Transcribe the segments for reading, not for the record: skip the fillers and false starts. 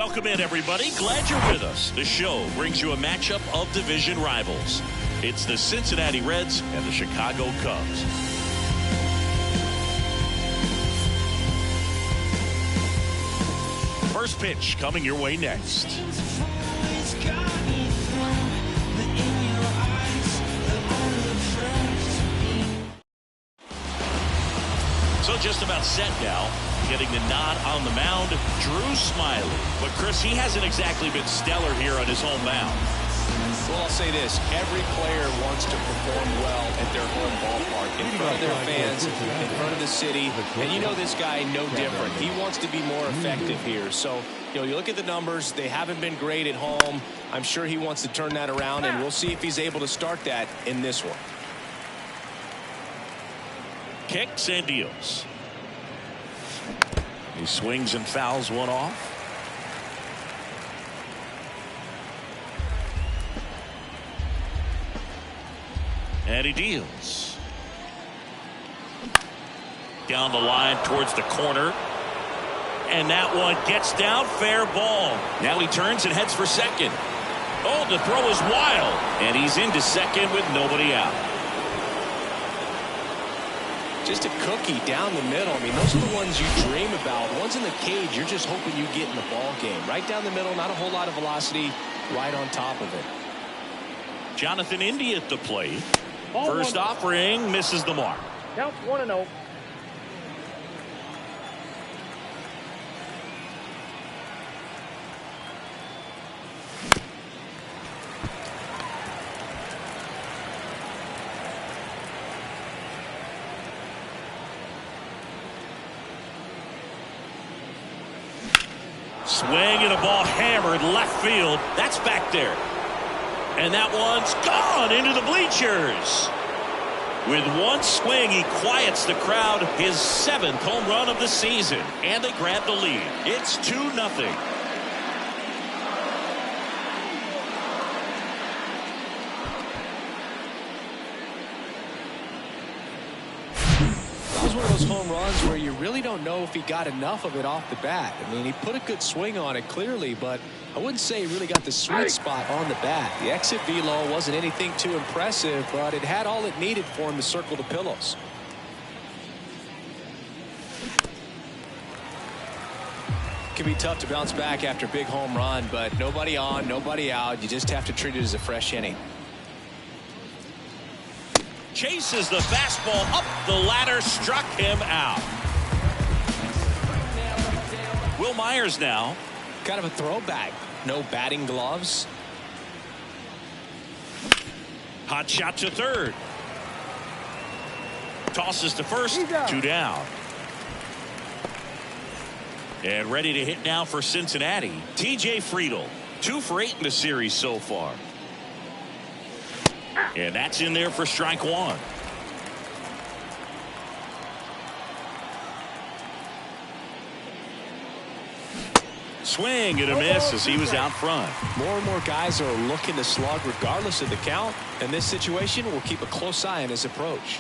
Welcome in, everybody. Glad you're with us. The show brings you a matchup of division rivals. It's the Cincinnati Reds and the Chicago Cubs. First pitch coming your way next. So just about set now. Getting the nod on the mound, Drew Smyly. But, Chris, he hasn't exactly been stellar here on his home mound. Well, I'll say this. Every player wants to perform well at their home ballpark, in front of their fans, in front of the city. And you know this guy no different. He wants to be more effective here. So, you look at the numbers. They haven't been great at home. I'm sure he wants to turn that around, and we'll see if he's able to start that in this one. Kicks and deals. He swings and fouls one off. And he deals. Down the line towards the corner. And that one gets down, fair ball. Now he turns and heads for second. Oh, the throw is wild. And he's into second with nobody out. Just a cookie down the middle. I mean, those are the ones you dream about. The ones in the cage, you're just hoping you get in the ball game. Right down the middle, not a whole lot of velocity, right on top of it. Jonathan India at the plate. First offering, misses the mark. Count 1-0. Swing and a ball hammered left field. That's back there. And that one's gone into the bleachers. With one swing, he quiets the crowd. His 7th home run of the season. And they grab the lead. It's 2-0. That was one of those home runs where you really don't know if he got enough of it off the bat. I mean, he put a good swing on it clearly, but I wouldn't say he really got the sweet spot on the bat. The exit velo wasn't anything too impressive, but it had all it needed for him to circle the pillows. It can be tough to bounce back after a big home run, but nobody on, nobody out. You just have to treat it as a fresh inning. Chases the fastball up the ladder, struck him out. Will Myers now. Kind of a throwback. No batting gloves. Hot shot to third. Tosses to first. 2 down. And ready to hit now for Cincinnati. TJ Friedl. 2 for 8 in the series so far. And that's in there for strike 1. Swing and a miss as he was out front. More and more guys are looking to slug regardless of the count. In this situation, we'll keep a close eye on his approach.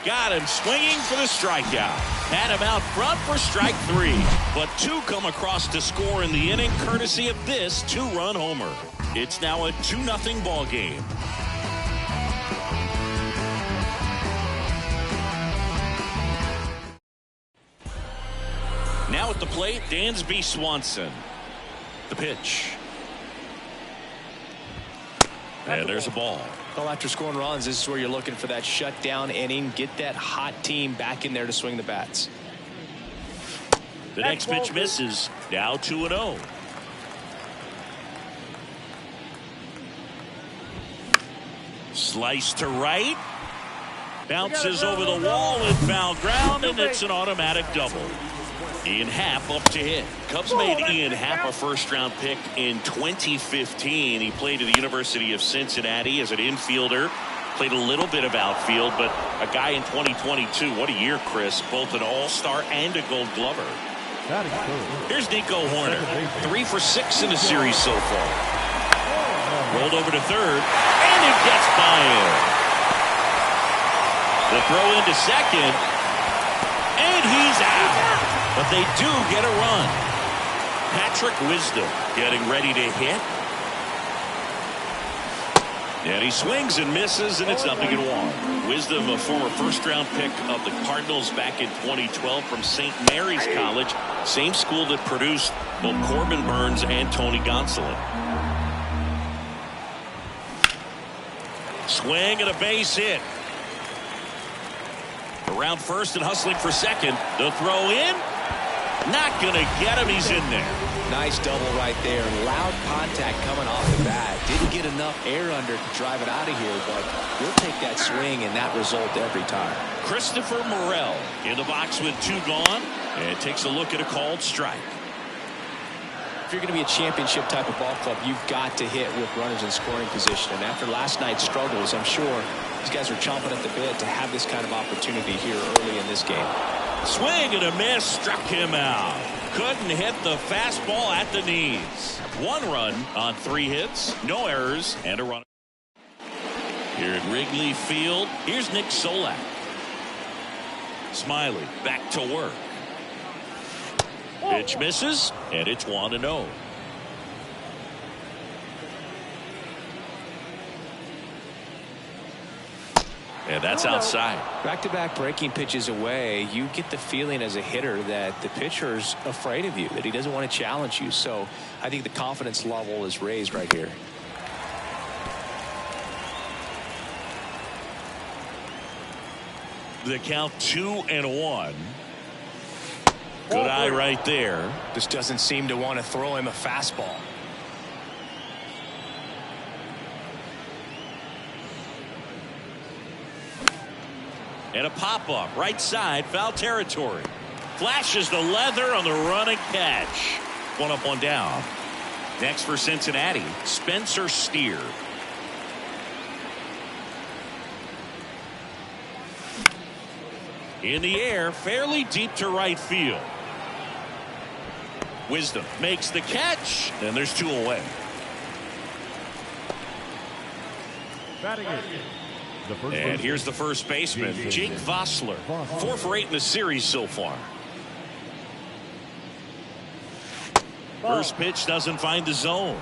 Got him swinging for the strikeout. Had him out front for strike 3. But 2 come across to score in the inning courtesy of this 2-run homer. It's now a 2-0 ball game. Now at the plate, Dansby Swanson. The pitch. And there's a ball. Well, after scoring runs, this is where you're looking for that shutdown inning. Get that hot team back in there to swing the bats. The next pitch misses. Now 2-0. Slice to right. Bounces over the wall and foul ground, and it's an automatic double. Ian Happ up to hit. Cubs made Ian Happ a first-round pick in 2015. He played at the University of Cincinnati as an infielder. Played a little bit of outfield, but a guy in 2022. What a year, Chris. Both an all-star and a gold glover. Here's Nico Hoerner. 3 for 6 in the series so far. Rolled over to third, and it gets by him. The throw into second, and he's out. But they do get a run. Patrick Wisdom getting ready to hit. And he swings and misses, and it's 0-1. Wisdom, a former first-round pick of the Cardinals back in 2012 from St. Mary's College, same school that produced both Corbin Burns and Tony Gonsolin. Swing and a base hit. Around first and hustling for second. The throw in. Not going to get him. He's in there. Nice double right there. Loud contact coming off the bat. Didn't get enough air under to drive it out of here, but we'll take that swing and that result every time. Christopher Morel in the box with 2 gone, and takes a look at a called strike. If you're going to be a championship type of ball club, you've got to hit with runners in scoring position. And after last night's struggles, I'm sure these guys are chomping at the bit to have this kind of opportunity here early in this game. Swing and a miss, struck him out. Couldn't hit the fastball at the knees. 1 run on 3 hits, no errors, and a run. Here at Wrigley Field, here's Nick Solak. Smiley back to work. Pitch misses, and it's 1-0. And that's outside. Back-to-back breaking pitches away, you get the feeling as a hitter that the pitcher's afraid of you, that he doesn't want to challenge you. So I think the confidence level is raised right here. The count 2-1. Good eye right there. Just doesn't seem to want to throw him a fastball. And a pop-up right side, foul territory. Flashes the leather on the running catch. 1 up, 1 down. Next for Cincinnati, Spencer Steer. In the air, fairly deep to right field. Wisdom makes the catch, and there's 2 away. And here's the first baseman, Jake Vossler. 4 for 8 in the series so far. First pitch doesn't find the zone.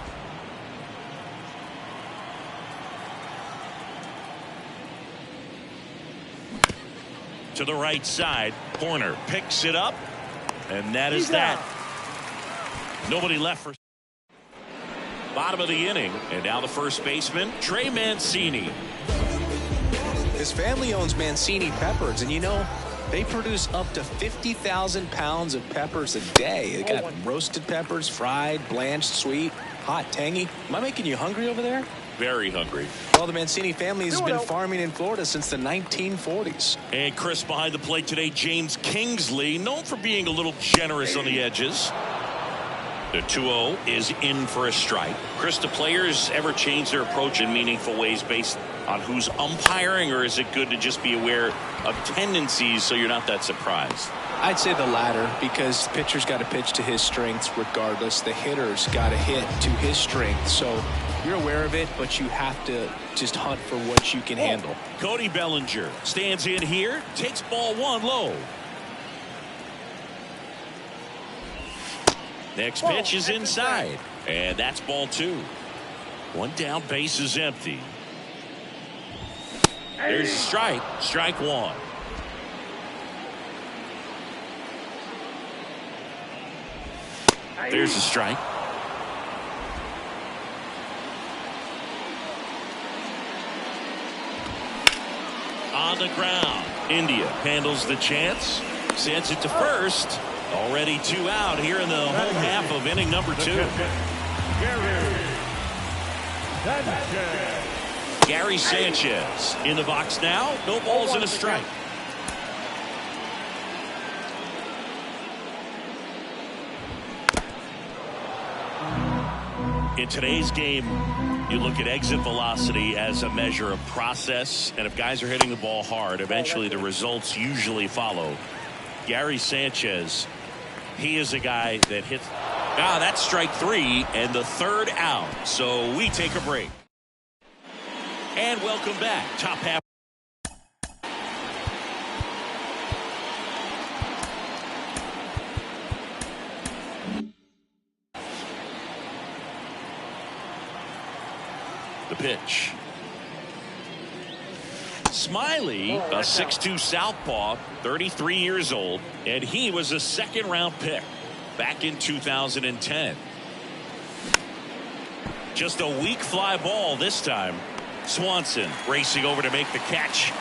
To the right side, Corner picks it up, and that is that. Nobody left for bottom of the inning, and now the first baseman, Trey Mancini. His family owns Mancini Peppers, and you know, they produce up to 50,000 pounds of peppers a day. They got roasted peppers, fried, blanched, sweet, hot, tangy. Am I making you hungry over there? Very hungry. Well, the Mancini family has been farming in Florida since the 1940s. And Chris behind the plate today, James Kingsley, known for being a little generous on the edges. The 2-0 is in for a strike. Chris, do players ever change their approach in meaningful ways based on who's umpiring, or is it good to just be aware of tendencies so you're not that surprised? I'd say the latter, because the pitcher's got to pitch to his strengths regardless. The hitter's got to hit to his strengths. So you're aware of it, but you have to just hunt for what you can handle. Cody Bellinger stands in here, takes ball 1 low. Next pitch is inside, and that's ball 2. 1 down, base is empty. There's a strike, strike 1. There's a strike. On the ground, India handles the chance, sends it to first. Already 2 out here in the home half of inning number 2. Gary Sanchez in the box now. No balls and a strike. In today's game, you look at exit velocity as a measure of process, and if guys are hitting the ball hard, eventually the results usually follow. Gary Sanchez, he is a guy that hits. That's strike 3 and the 3rd out. So we take a break. And welcome back. Top half. The pitch. Smiley, a 6'2 southpaw, 33 years old, and he was a second-round pick back in 2010. Just a weak fly ball this time. Swanson racing over to make the catch.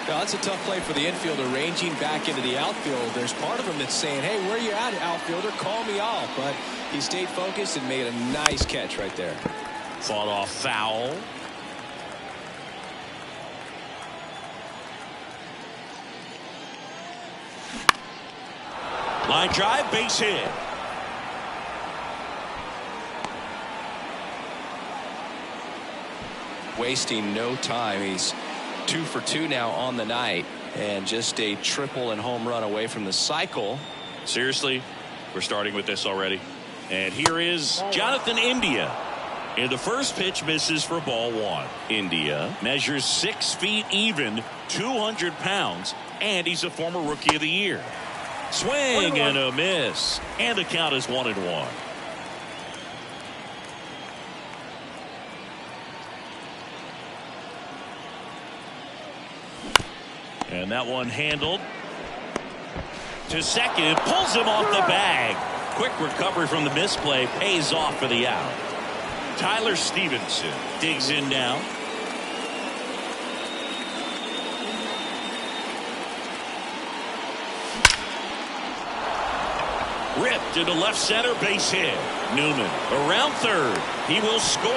Now, that's a tough play for the infielder, ranging back into the outfield. There's part of him that's saying, hey, where you at, outfielder? Call me off. But he stayed focused and made a nice catch right there. Fought off foul. Line drive, base hit. Wasting no time. He's 2 for 2 now on the night, and just a triple and home run away from the cycle. Seriously, we're starting with this already. And here is Jonathan India. And the first pitch misses for ball 1. India measures 6 feet even, 200 pounds, and he's a former Rookie of the Year. Swing and a miss, and the count is 1-1. And that one handled to second, pulls him off the bag. Quick recovery from the misplay, pays off for the out. Tyler Stevenson digs in now. Ripped into left center, base hit. Newman around third. He will score,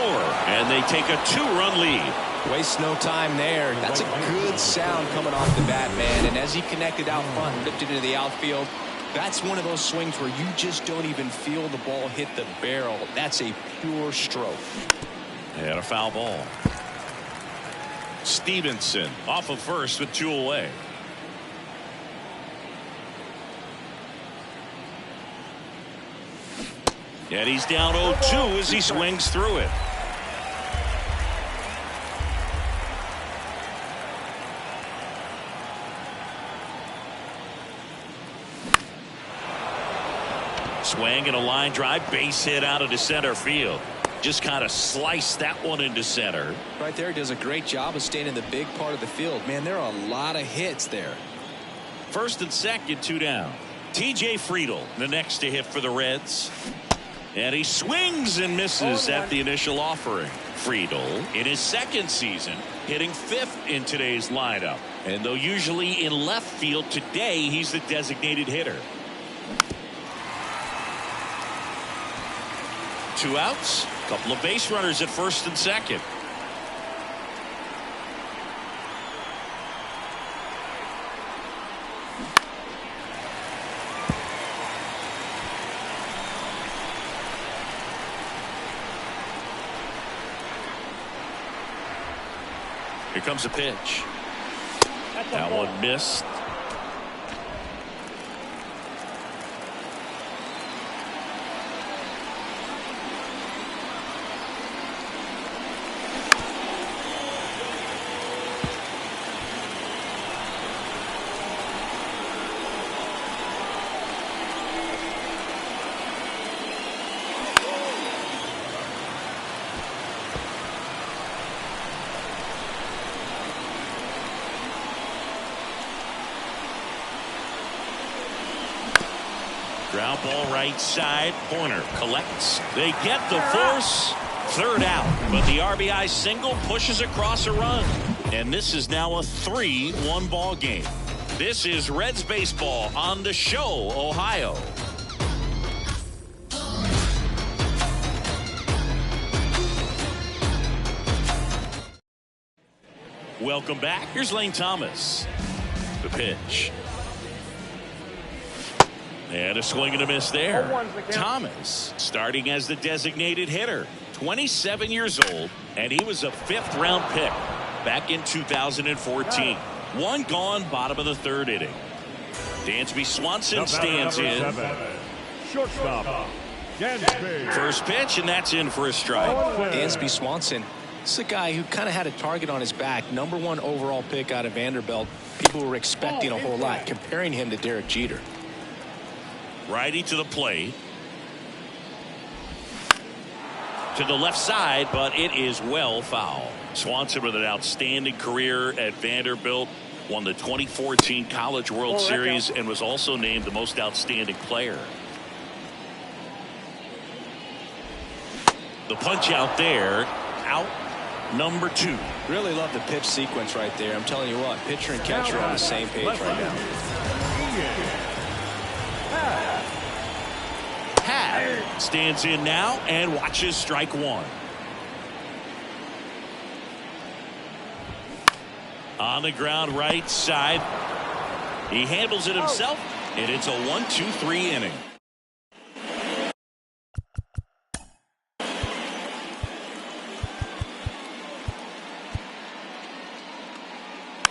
and they take a 2-run lead. Waste no time there. That's a good sound coming off the bat, man. And as he connected out front and ripped it into the outfield, that's one of those swings where you just don't even feel the ball hit the barrel. That's a pure stroke. And a foul ball. Stevenson off of first with 2 away. And he's down 0-2 as he swings through it. Swing and a line drive, base hit out into center field. Just kind of sliced that one into center. Right there, does a great job of staying in the big part of the field. Man, there are a lot of hits there. First and second, 2 down. TJ Friedl, the next to hit for the Reds. And he swings and misses at the initial offering. Friedl, in his second season, hitting 5th in today's lineup. And though usually in left field, today he's the designated hitter. 2 outs, couple of base runners at first and second. Here comes a pitch. That one missed. Ground ball right side. Corner collects. They get the force. 3rd out. But the RBI single pushes across a run. And this is now a 3-1 ball game. This is Reds baseball on the show, Ohio. Welcome back. Here's Lane Thomas. The pitch. And a swing and a miss there. Thomas starting as the designated hitter. 27 years old, and he was a 5th-round pick back in 2014. 1 gone, bottom of the 3rd inning. Dansby Swanson stands in. Shortstop, Dansby. First pitch, and that's in for a strike. Dansby Swanson, this is a guy who kind of had a target on his back. #1 overall pick out of Vanderbilt. People were expecting a whole lot, comparing him to Derek Jeter. Righty to the plate. to the left side, but it is well foul. Swanson with an outstanding career at Vanderbilt. Won the 2014 College World Series and was also named the most outstanding player. The punch out there. Out number 2. Really love the pitch sequence right there. I'm telling you what, pitcher and catcher are on the same page right now. Happ stands in now and watches strike 1. On the ground right side. He handles it himself, and it's a 1-2-3 inning.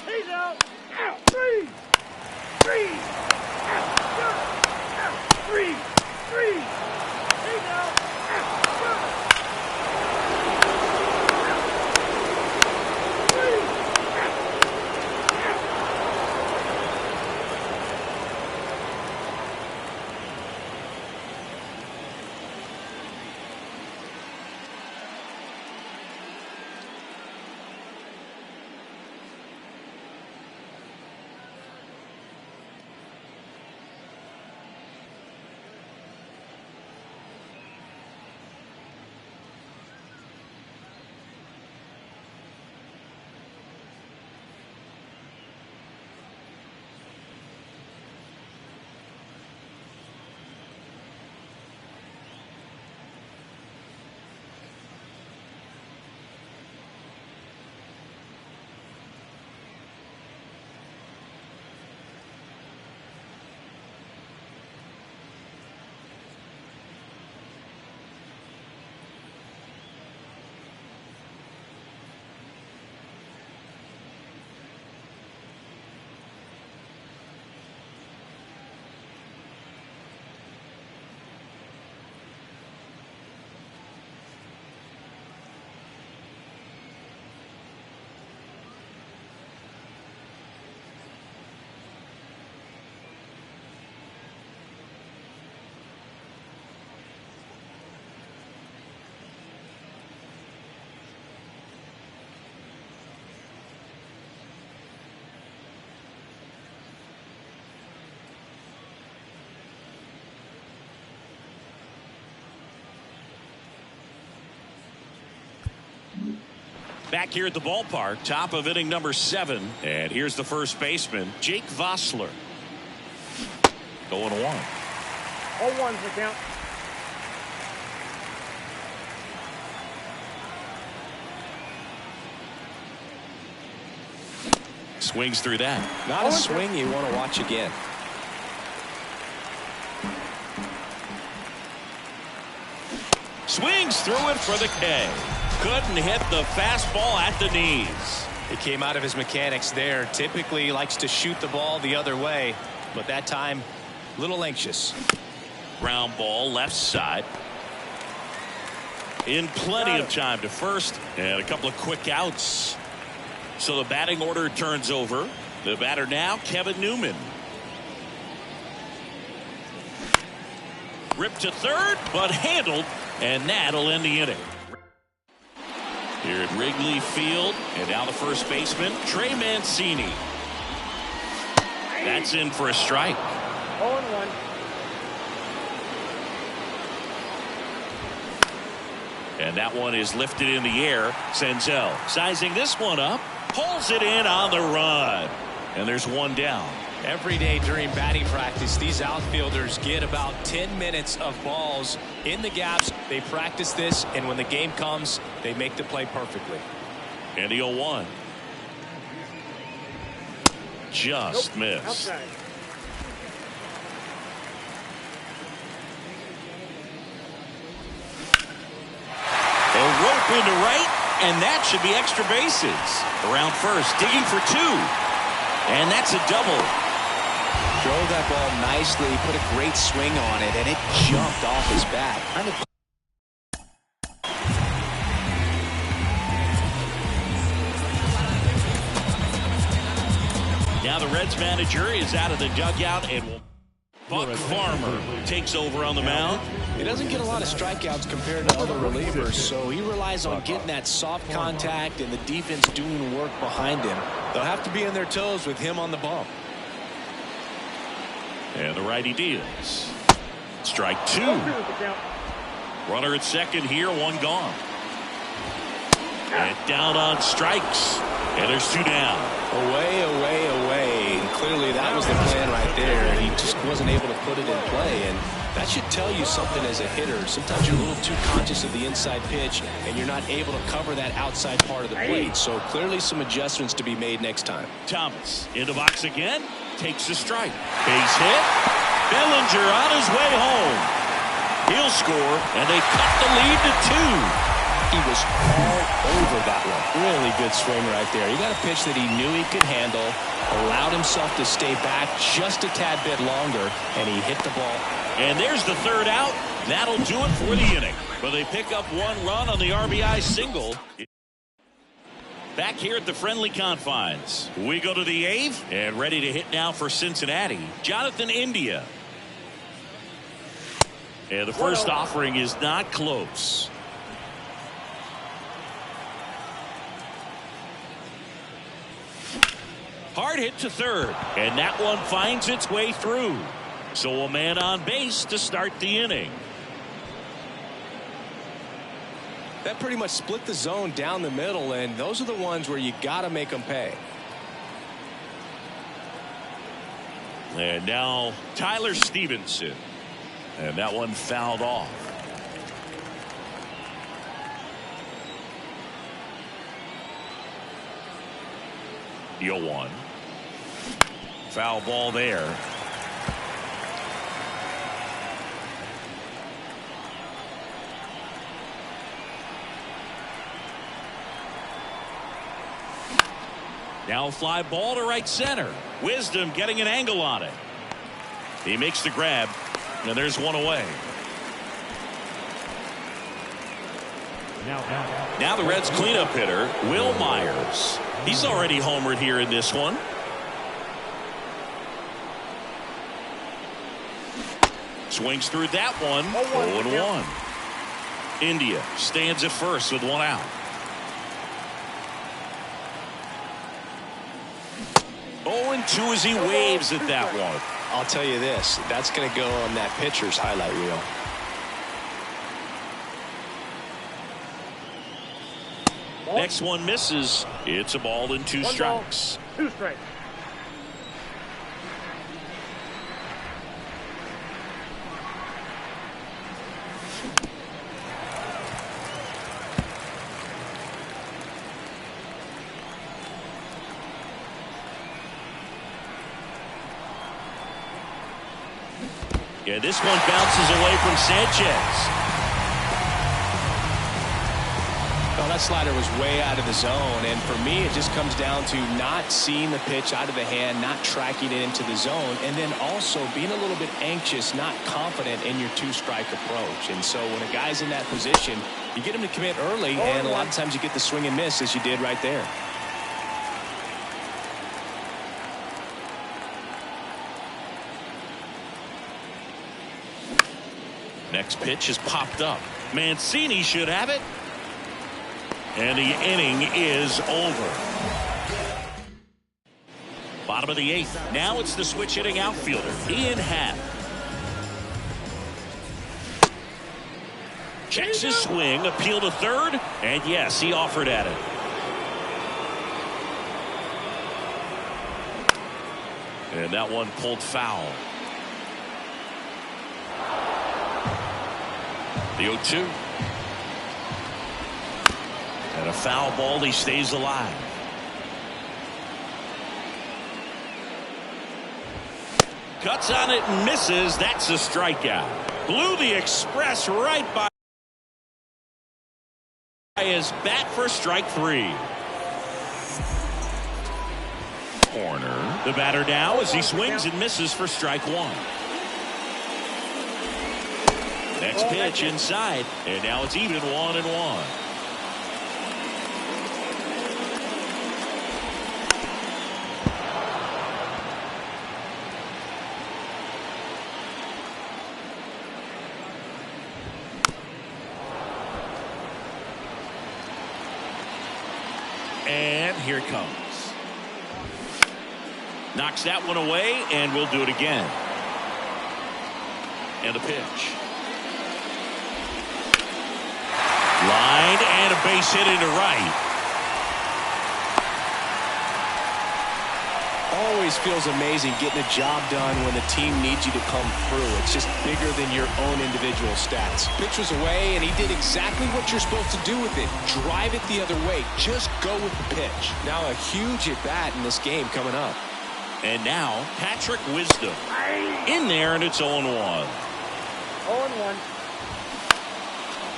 He's out. Three. He's out. Back here at the ballpark, top of inning number 7. And here's the first baseman, Jake Vossler. Going 1. 0-1's the count. Swings through that. Not a swing you want to watch again. Swings through it for the K. Couldn't hit the fastball at the knees. He came out of his mechanics there. Typically likes to shoot the ball the other way, but that time a little anxious. Ground ball left side. In plenty of time to first, and a couple of quick outs. So the batting order turns over. The batter now, Kevin Newman. Ripped to third, but handled, and that'll end the inning. Here at Wrigley Field, and now the first baseman, Trey Mancini. That's in for a strike. 0-1. And that one is lifted in the air. Senzel sizing this one up, pulls it in on the run. And there's one down. Every day during batting practice, these outfielders get about 10 minutes of balls in the gaps. They practice this, and when the game comes, they make the play perfectly. And the 0-1. Just missed. Outside. A rope into right, and that should be extra bases. Around first, digging for 2. And that's a double. Drove that ball nicely, put a great swing on it, and it jumped off his bat. Now the Reds manager is out of the dugout, and Buck Farmer takes over on the mound. He doesn't get a lot of strikeouts compared to other relievers, so he relies on getting that soft contact and the defense doing work behind him. They'll have to be on their toes with him on the bump. And the righty deals. Strike 2. Runner at second here, one gone. And down on strikes. And there's 2 down. Away, away, away. And clearly that was the plan right there. He just wasn't able to put it in play. And that should tell you something as a hitter. Sometimes you're a little too conscious of the inside pitch, and you're not able to cover that outside part of the plate. So clearly some adjustments to be made next time. Thomas in the box again. Takes a strike. Base hit. Bellinger on his way home. He'll score, and they cut the lead to 2. He was all over that one. Really good swing right there. He got a pitch that he knew he could handle, allowed himself to stay back just a tad bit longer, and he hit the ball. And there's the 3rd out. That'll do it for the inning. But they pick up 1 run on the RBI single. Back here at the friendly confines. We go to the 8th, and ready to hit now for Cincinnati, Jonathan India. And the first offering is not close. Hard hit to third, and that one finds its way through. So a man on base to start the inning. That pretty much split the zone down the middle, and those are the ones where you got to make them pay. And now Tyler Stevenson. And that one fouled off. The 0-1. Foul ball there. Now a fly ball to right center. Wisdom getting an angle on it. He makes the grab. And there's one away. Now the Reds cleanup hitter, Will Myers. He's already homered here in this one. Swings through that one. 0-1. India stands at first with 1 out. 0-2 as he waves at that one. I'll tell you this, that's going to go on that pitcher's highlight reel. Next one misses. It's a ball and 2 strikes. 2 strikes. Yeah, this one bounces away from Sanchez. Well, that slider was way out of the zone, and for me it just comes down to not seeing the pitch out of the hand, not tracking it into the zone, and then also being a little bit anxious, not confident in your 2-strike approach. And so when a guy's in that position, you get him to commit early, and a lot of times you get the swing and miss as you did right there. Next pitch is popped up. Mancini should have it. And the inning is over. Bottom of the 8th. Now it's the switch hitting outfielder, Ian Happ. Checks his swing, appeal to third, and yes, he offered at it. And that one pulled foul. The 0-2. And a foul ball, he stays alive. Cuts on it and misses. That's a strikeout. Blew the express right by his bat for strike 3. Corner. The batter now as he swings and misses for strike 1. Next pitch inside, and now it's even 1-1. And here it comes. Knocks that one away, and we'll do it again. And a pitch. Line and a base hit into right. Always feels amazing getting a job done when the team needs you to come through. It's just bigger than your own individual stats. Pitch was away, and he did exactly what you're supposed to do with it. Drive it the other way. Just go with the pitch. Now a huge at-bat in this game coming up. And now Patrick Wisdom in there, and it's 0-1. 0-1.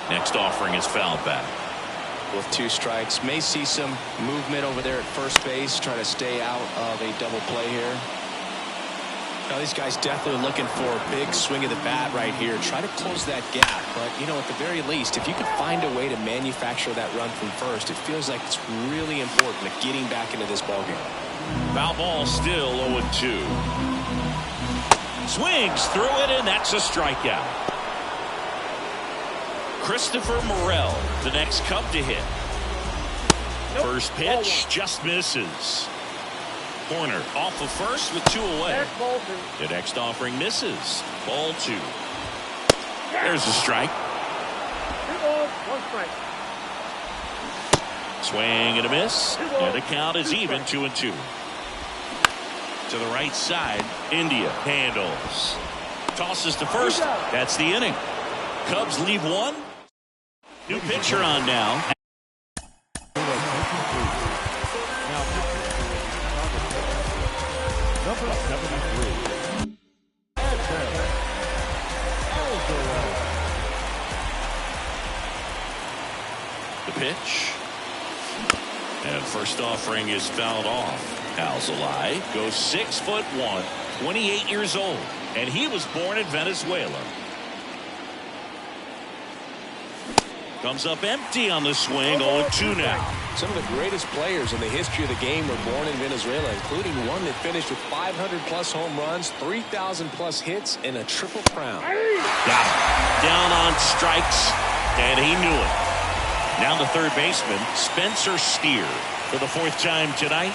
Next offering is fouled back. With 2 strikes, may see some movement over there at first base, trying to stay out of a double play here. Now these guys definitely looking for a big swing of the bat right here. Try to close that gap, but you know, at the very least, if you can find a way to manufacture that run from first, it feels like it's really important to getting back into this ballgame. Foul ball, still 0-2. Swings through it, and that's a strikeout. Christopher Morel, the next Cub to hit. Nope. First pitch just misses. Corner off of first with 2 away. Next ball 2. The next offering misses. Ball 2. There's a strike. 2 balls, 1 strike. Swing and a miss. And the count is even, 2-2. To the right side, India handles. Tosses to first. That's the inning. Cubs leave 1. New pitcher on now. Number 73. The pitch. And first offering is fouled off. Alzolay goes 6'1", 28 years old, and he was born in Venezuela. Comes up empty on the swing. 0-2 now. Some of the greatest players in the history of the game were born in Venezuela, including one that finished with 500+ home runs, 3,000+ hits, and a triple crown. Got it. Down on strikes, and he knew it. Now the third baseman, Spencer Steer, for the 4th time tonight.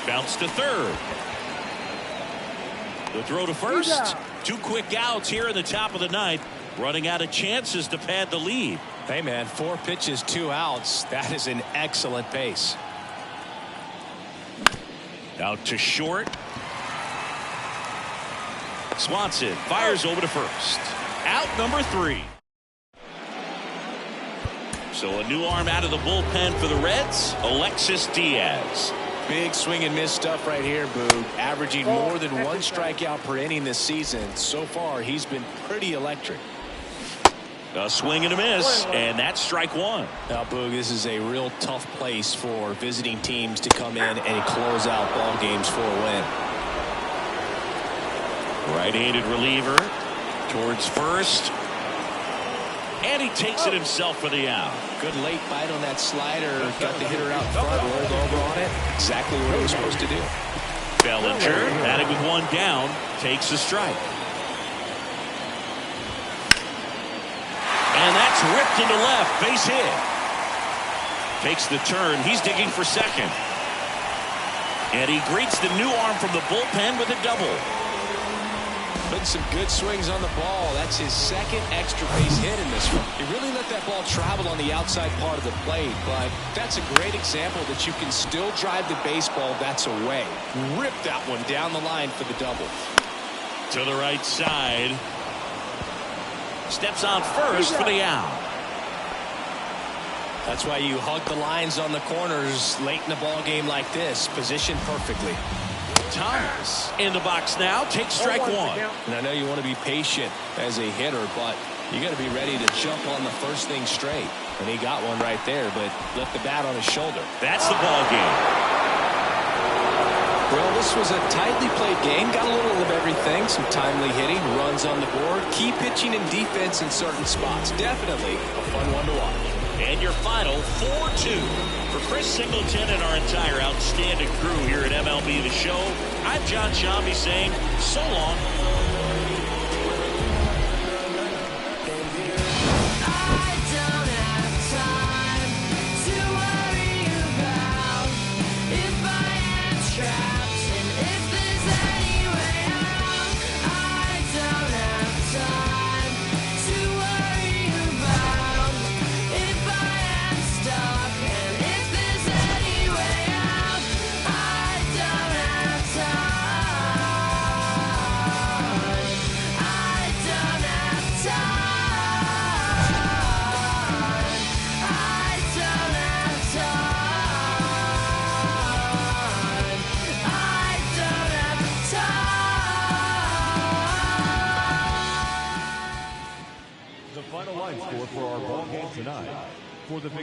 Bounce to third. The throw to first. 2 quick outs here in the top of the 9th. Running out of chances to pad the lead. Hey, man, 4 pitches, 2 outs. That is an excellent pace. Out to short. Swanson fires over to first. Out number 3. So a new arm out of the bullpen for the Reds, Alexis Diaz. Big swing and miss stuff right here, Boog. Averaging more than 1 strikeout per inning this season. So far, he's been pretty electric. A swing and a miss, and that's strike 1. Now, Boog, this is a real tough place for visiting teams to come in and close out ball games for a win. Right-handed reliever towards first. And he takes it himself for the out. Good late bite on that slider. Got the hitter out front, rolled over on it. Exactly what he was supposed to do. Bellinger, batting with 1 down, takes a strike. And that's ripped into left. Base hit. Takes the turn. He's digging for second. And he greets the new arm from the bullpen with a double. Putting some good swings on the ball. That's his 2nd extra base hit in this one. He really let that ball travel on the outside part of the plate, but that's a great example that you can still drive the baseball that's away. Rip that one down the line for the double. To the right side. Steps on first for the out. That's why you hug the lines on the corners late in a ball game like this. Positioned perfectly. Thomas in the box now, takes strike 1. And I know you want to be patient as a hitter, but you got to be ready to jump on the first thing straight. And he got one right there, but left the bat on his shoulder. That's the ball game. Well, this was a tightly played game. Got a little of everything. Some timely hitting, runs on the board, key pitching and defense in certain spots. Definitely a fun one to watch. And your final 4-2. For Chris Singleton and our entire outstanding crew here at MLB The Show, I'm John Shambi saying so long.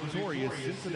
victorious Cincinnati.